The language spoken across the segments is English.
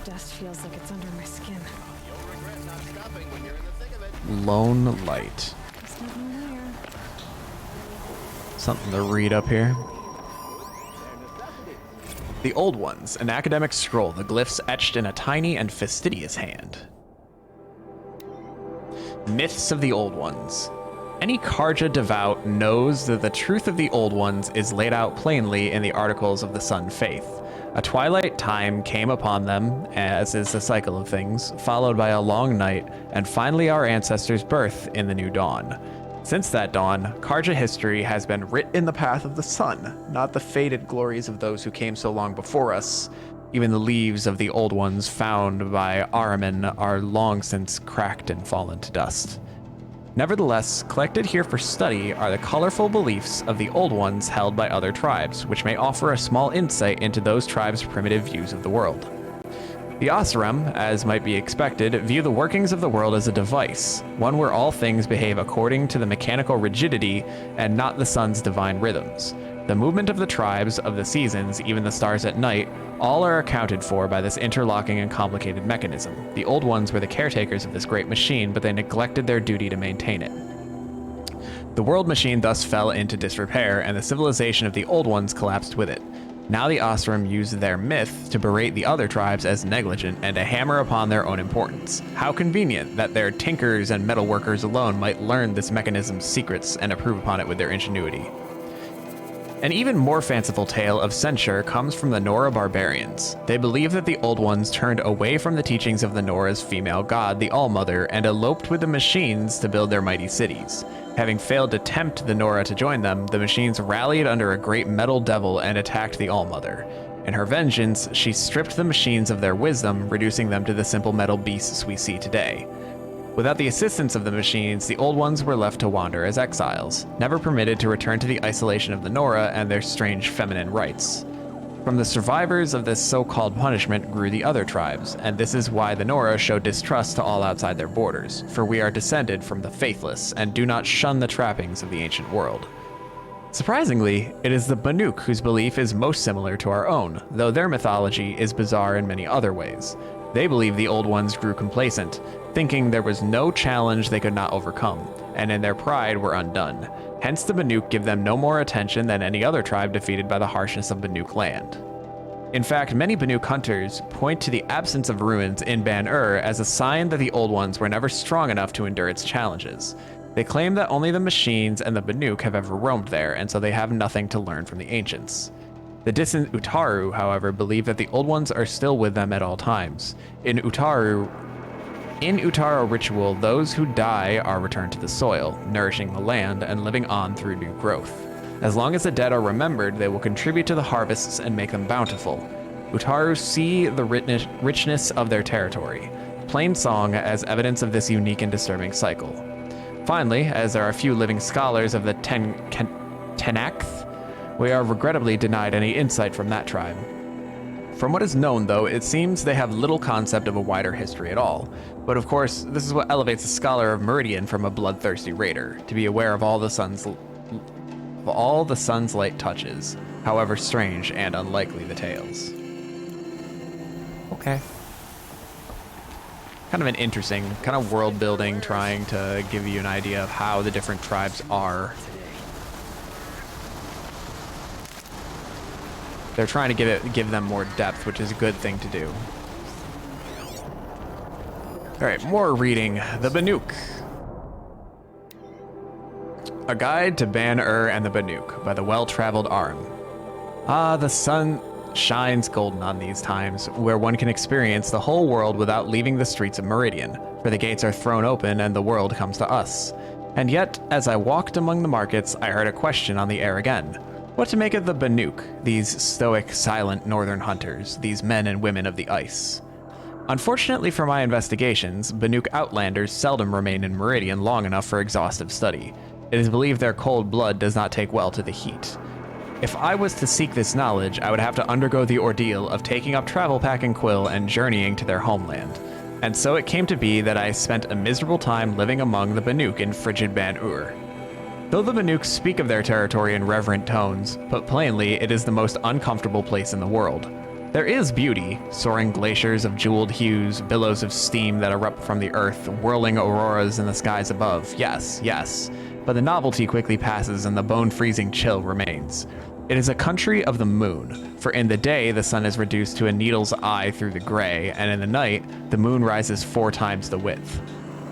Dust feels like it's under my skin. You'll regret not stopping when you're in the thick of it. Lone Light. Just don't know where. Something to read up here. The Old Ones, an academic scroll, the glyphs etched in a tiny and fastidious hand. Myths of the Old Ones. Any Karja devout knows that the truth of the Old Ones is laid out plainly in the Articles of the Sun Faith. A twilight time came upon them, as is the cycle of things, followed by a long night, and finally our ancestors' birth in the new dawn. Since that dawn, Karja history has been writ in the path of the sun, not the faded glories of those who came so long before us. Even the leaves of the Old Ones found by Ahriman are long since cracked and fallen to dust. Nevertheless, collected here for study are the colorful beliefs of the Old Ones held by other tribes, which may offer a small insight into those tribes' primitive views of the world. The Asuram, as might be expected, view the workings of the world as a device, one where all things behave according to the mechanical rigidity and not the sun's divine rhythms. The movement of the tribes, of the seasons, even the stars at night, all are accounted for by this interlocking and complicated mechanism. The Old Ones were the caretakers of this great machine, but they neglected their duty to maintain it. The world machine thus fell into disrepair, and the civilization of the Old Ones collapsed with it. Now the Asuram use their myth to berate the other tribes as negligent and to hammer upon their own importance. How convenient that their tinkers and metalworkers alone might learn this mechanism's secrets and improve upon it with their ingenuity. An even more fanciful tale of censure comes from the Nora barbarians. They believe that the Old Ones turned away from the teachings of the Nora's female god, the All-Mother, and eloped with the machines to build their mighty cities. Having failed to tempt the Nora to join them, the machines rallied under a great metal devil and attacked the All-Mother. In her vengeance, she stripped the machines of their wisdom, reducing them to the simple metal beasts we see today. Without the assistance of the machines, the Old Ones were left to wander as exiles, never permitted to return to the isolation of the Nora and their strange feminine rites. From the survivors of this so-called punishment grew the other tribes, and this is why the Nora show distrust to all outside their borders, for we are descended from the faithless and do not shun the trappings of the ancient world. Surprisingly, it is the Banuk whose belief is most similar to our own, though their mythology is bizarre in many other ways. They believe the Old Ones grew complacent, thinking there was no challenge they could not overcome, and in their pride were undone. Hence the Banuk give them no more attention than any other tribe defeated by the harshness of Banuk land. In fact, many Banuk hunters point to the absence of ruins in Ban-Ur as a sign that the Old Ones were never strong enough to endure its challenges. They claim that only the machines and the Banuk have ever roamed there, and so they have nothing to learn from the ancients. The distant Utaru, however, believe that the Old Ones are still with them at all times. In Utaru ritual, those who die are returned to the soil, nourishing the land and living on through new growth. As long as the dead are remembered, they will contribute to the harvests and make them bountiful. Utaru see the richness of their territory. Plain song as evidence of this unique and disturbing cycle. Finally, as there are few living scholars of the Tallnecks, we are regrettably denied any insight from that tribe. From what is known, though, it seems they have little concept of a wider history at all. But of course, this is what elevates a scholar of Meridian from a bloodthirsty raider, to be aware of all the sun's light touches, however strange and unlikely the tales. Okay. Kind of an interesting, kind of world building, trying to give you an idea of how the different tribes are. They're trying to give them more depth, which is a good thing to do. All right, more reading. The Banuk. A Guide to Ban-Ur and the Banuk by the well-traveled Aram. Ah, the sun shines golden on these times, where one can experience the whole world without leaving the streets of Meridian, for the gates are thrown open and the world comes to us. And yet, as I walked among the markets, I heard a question on the air again. What to make of the Banuk, these stoic, silent northern hunters, these men and women of the ice? Unfortunately for my investigations, Banuk outlanders seldom remain in Meridian long enough for exhaustive study. It is believed their cold blood does not take well to the heat. If I was to seek this knowledge, I would have to undergo the ordeal of taking up travel pack and quill and journeying to their homeland. And so it came to be that I spent a miserable time living among the Banuk in frigid Ban-Ur. Though the Banuk speak of their territory in reverent tones, put plainly, it is the most uncomfortable place in the world. There is beauty, soaring glaciers of jeweled hues, billows of steam that erupt from the earth, whirling auroras in the skies above. Yes, yes. But the novelty quickly passes and the bone-freezing chill remains. It is a country of the moon, for in the day the sun is reduced to a needle's eye through the gray, and in the night the moon rises 4 times the width.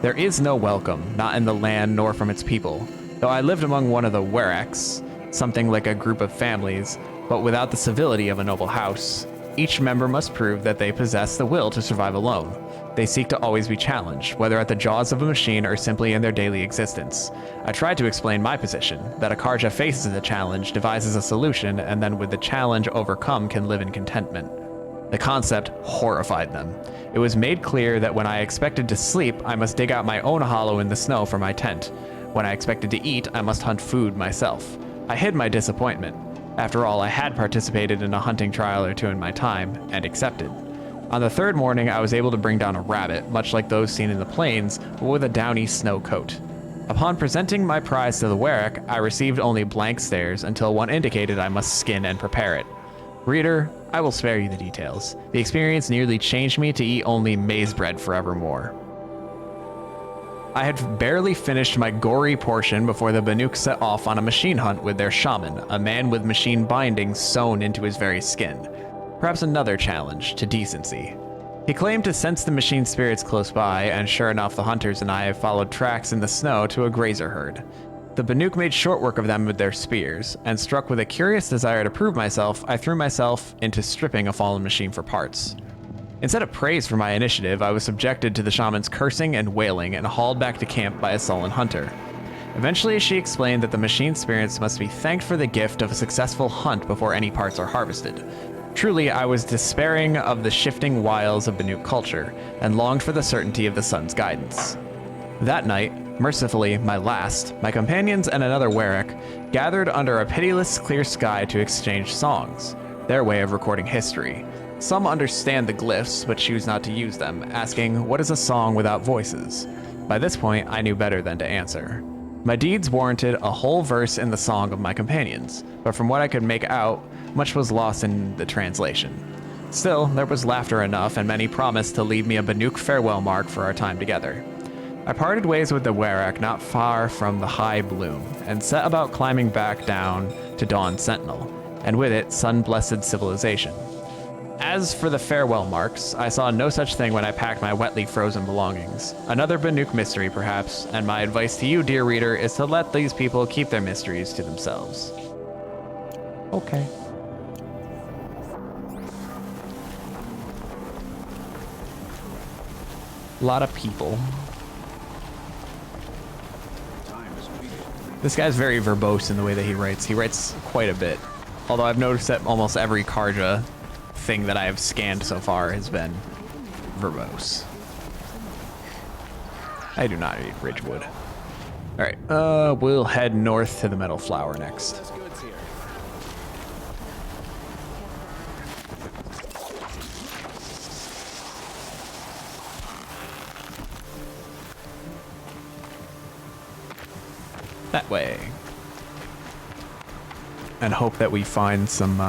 There is no welcome, not in the land nor from its people. Though I lived among one of the wereks, something like a group of families, but without the civility of a noble house. Each member must prove that they possess the will to survive alone. They seek to always be challenged, whether at the jaws of a machine or simply in their daily existence. I tried to explain my position, that a Karja faces a challenge, devises a solution, and then with the challenge overcome can live in contentment. The concept horrified them. It was made clear that when I expected to sleep, I must dig out my own hollow in the snow for my tent. When I expected to eat, I must hunt food myself. I hid my disappointment. After all, I had participated in a hunting trial or two in my time, and accepted. On the 3rd morning, I was able to bring down a rabbit, much like those seen in the plains, but with a downy snow coat. Upon presenting my prize to the werek, I received only blank stares until one indicated I must skin and prepare it. Reader, I will spare you the details. The experience nearly changed me to eat only maize bread forevermore. I had barely finished my gory portion before the Banuk set off on a machine hunt with their shaman, a man with machine bindings sewn into his very skin. Perhaps another challenge to decency. He claimed to sense the machine spirits close by, and sure enough, the hunters and I followed tracks in the snow to a grazer herd. The Banuk made short work of them with their spears, and struck with a curious desire to prove myself, I threw myself into stripping a fallen machine for parts. Instead of praise for my initiative, I was subjected to the shaman's cursing and wailing and hauled back to camp by a sullen hunter. Eventually, she explained that the machine spirits must be thanked for the gift of a successful hunt before any parts are harvested. Truly, I was despairing of the shifting wiles of Banuk culture, and longed for the certainty of the sun's guidance. That night, mercifully my last, my companions and another werek gathered under a pitiless clear sky to exchange songs, their way of recording history. Some understand the glyphs, but choose not to use them, asking, what is a song without voices? By this point, I knew better than to answer. My deeds warranted a whole verse in the song of my companions, but from what I could make out, much was lost in the translation. Still, there was laughter enough, and many promised to leave me a Banuk farewell mark for our time together. I parted ways with the werek not far from the high bloom, and set about climbing back down to Dawn Sentinel, and with it, sun-blessed civilization. As for the farewell marks, I saw no such thing when I packed my wetly frozen belongings. Another Banuk mystery, perhaps, and my advice to you, dear reader, is to let these people keep their mysteries to themselves. Okay. A lot of people. This guy's very verbose in the way that he writes. He writes quite a bit. Although I've noticed that almost every Karja thing that I have scanned so far has been verbose. I do not need Ridgewood. Alright, we'll head north to the Metal Flower next. That way. And hope that we find some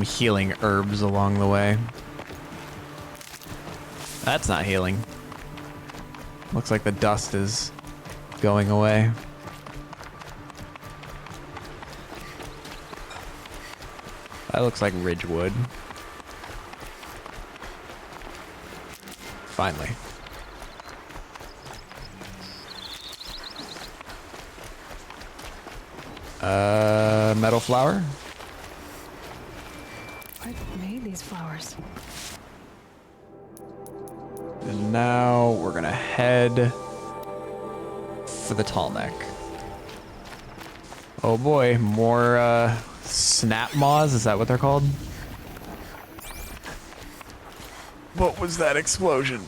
healing herbs along the way. That's not healing. Looks like the dust is going away. That looks like Ridgewood. Finally. Metal flower? What made these flowers? And now we're gonna head for the Tallneck. Oh boy, more snap maws, is that what they're called? What was that explosion?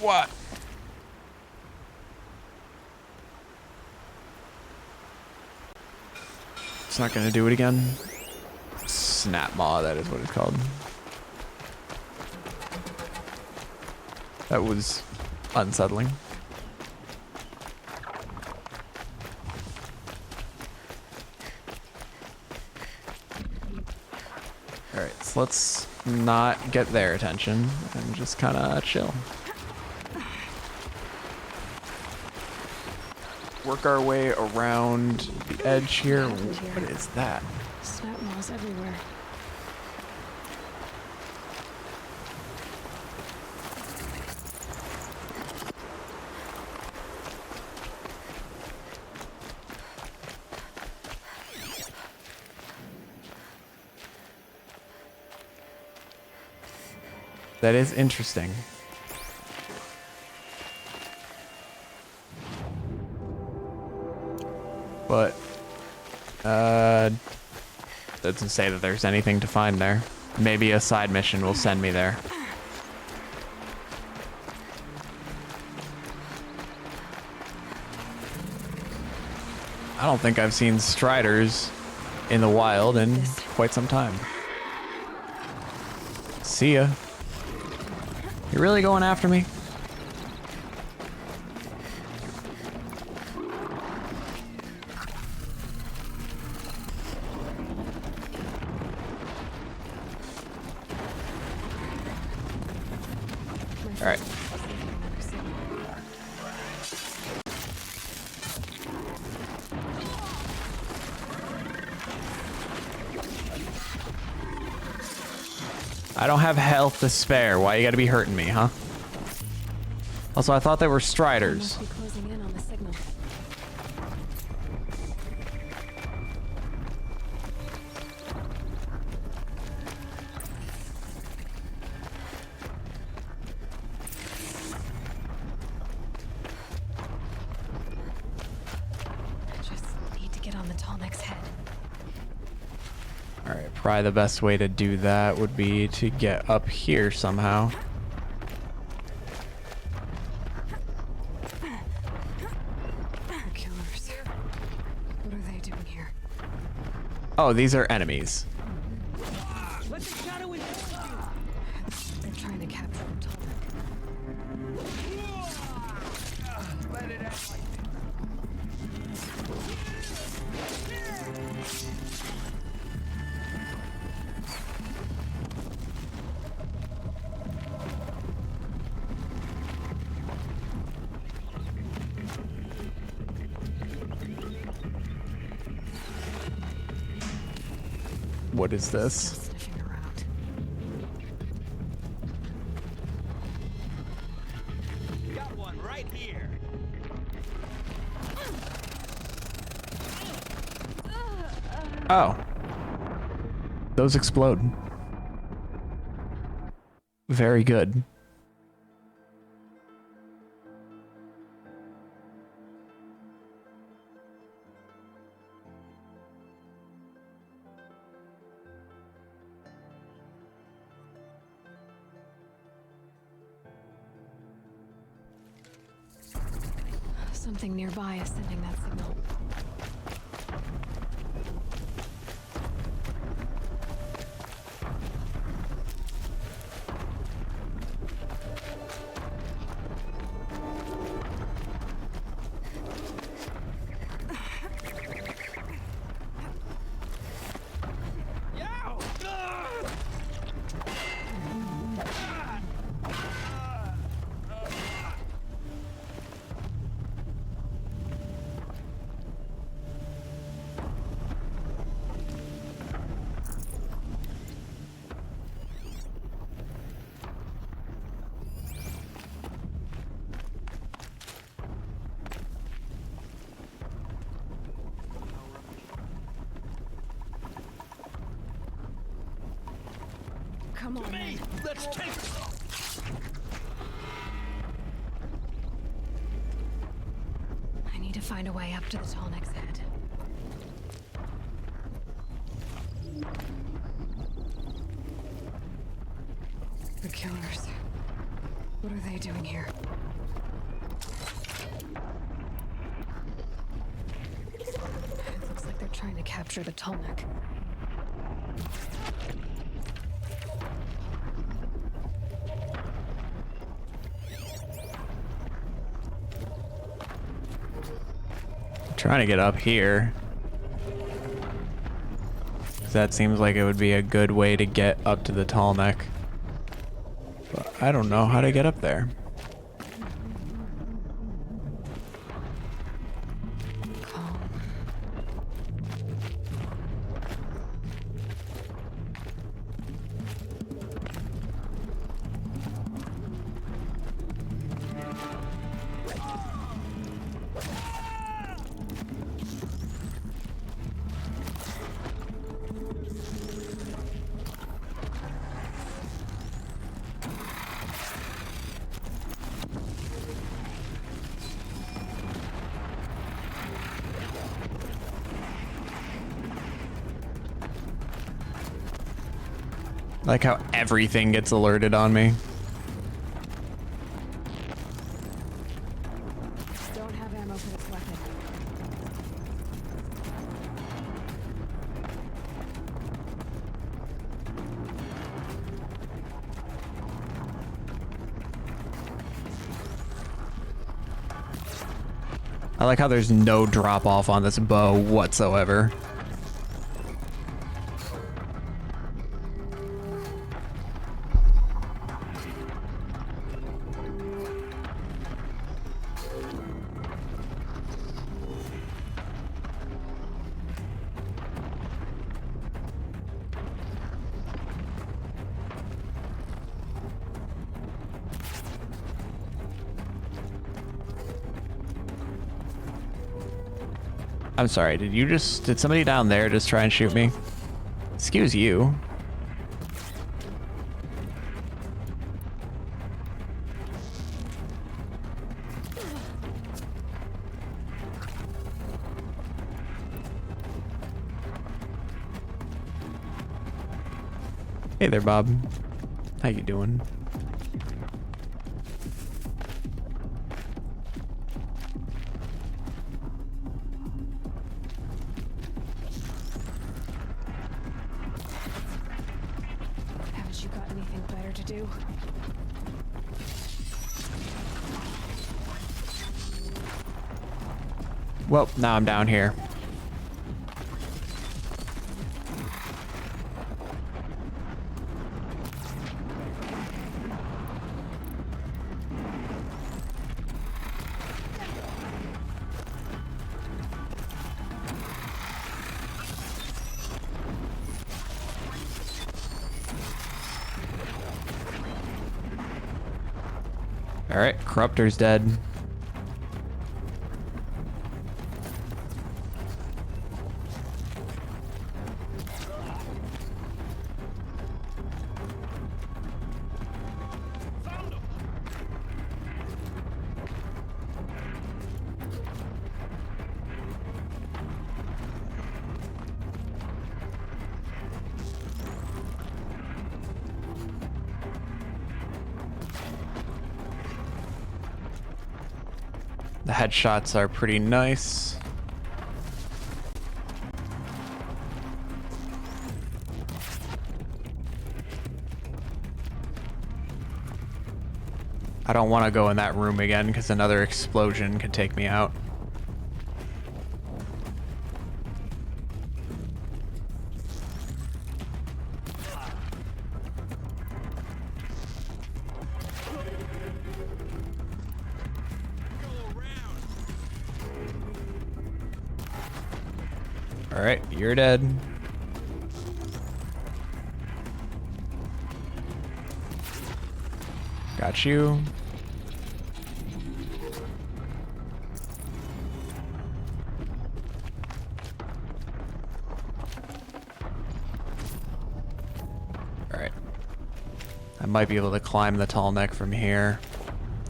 What? It's not gonna do it again. Snap maw, that is what it's called. That was unsettling. Alright, so let's not get their attention and just kind of chill. Work our way around the edge here. What is that? Snap maws everywhere. That is interesting. But, doesn't say that there's anything to find there. Maybe a side mission will send me there. I don't think I've seen striders in the wild in quite some time. See ya. You really going after me? All right. I don't have health to spare. Why you gotta be hurting me, huh? Also, I thought they were striders. Must be closing in on the signal. I just need to get on the Tallneck's head. All right, probably the best way to do that would be to get up here somehow. The killers. What are they doing here? Oh, these are enemies. They're trying to capture Tallneck. What is Still this? sniffing around. Got one right here. Oh. Those explode. Very good. Something nearby is sending that signal. Come on, man. Let's take it. I need to find a way up to the Tallneck's head. The killers. What are they doing here? It looks like they're trying to capture the Tallneck. Trying to get up here. Because that seems like it would be a good way to get up to the Tallneck. But I don't know how to get up there. Like how everything gets alerted on me. Don't have ammo for this weapon. I like how there's no drop off on this bow whatsoever. I'm sorry, did somebody down there just try and shoot me? Excuse you. Hey there, Bob. How you doing? Haven't you got anything better to do? Well, now I'm down here. Alright, Corruptor's dead. The headshots are pretty nice. I don't want to go in that room again because another explosion could take me out. All right, you're dead. Got you. All right. I might be able to climb the Tallneck from here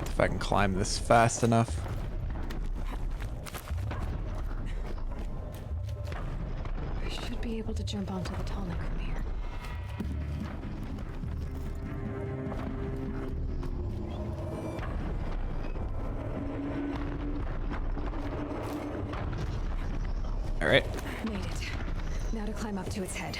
if I can climb this fast enough. I should be able to jump onto the Tallneck from here. All right. Made it. Now to climb up to its head.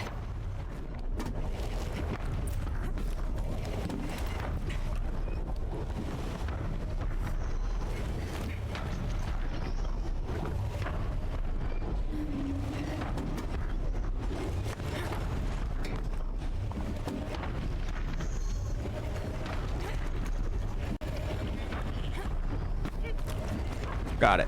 Got it.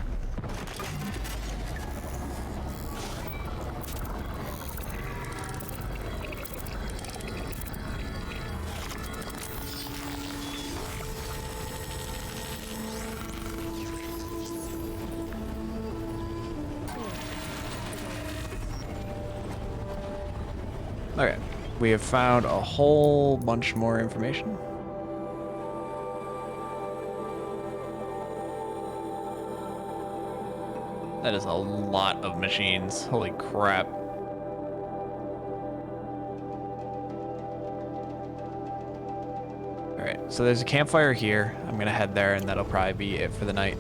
Okay, we have found a whole bunch more information. That is a lot of machines. Holy crap. Alright, so there's a campfire here. I'm gonna head there and that'll probably be it for the night.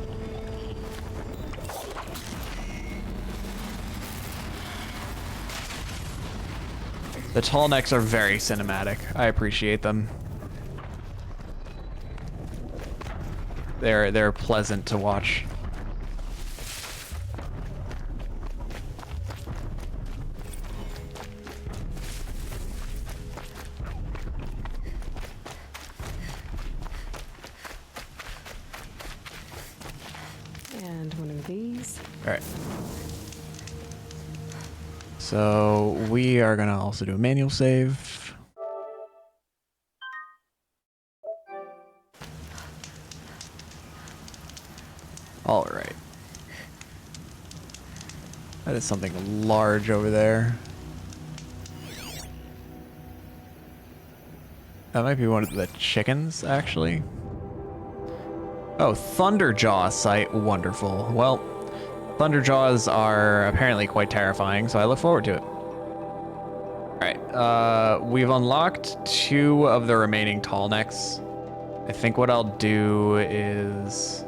The Tallnecks are very cinematic. I appreciate them. They're pleasant to watch. And one of these. All right. So we are gonna also do a manual save. All right. That is something large over there. That might be one of the chickens, actually. Oh, Thunderjaw site. Wonderful. Well, Thunderjaws are apparently quite terrifying, so I look forward to it. Alright, we've unlocked 2 of the remaining Tallnecks. I think what I'll do is...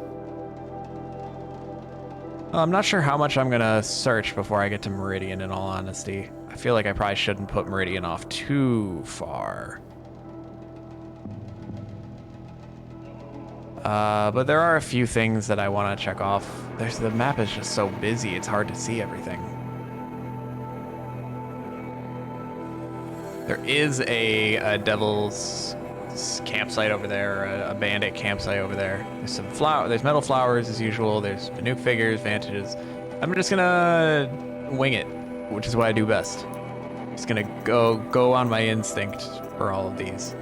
I'm not sure how much I'm gonna search before I get to Meridian, in all honesty. I feel like I probably shouldn't put Meridian off too far. But there are a few things that I want to check off. The map is just so busy, it's hard to see everything. There is a devil's campsite over there, a bandit campsite over there. There's some there's metal flowers as usual. There's Banuk figures, vantages. I'm just gonna wing it, which is what I do best. Just gonna go on my instinct for all of these.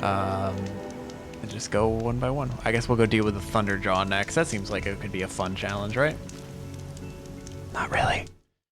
And just go one by one. I guess we'll go deal with the Thunderjaw next. That seems like it could be a fun challenge, right? Not really.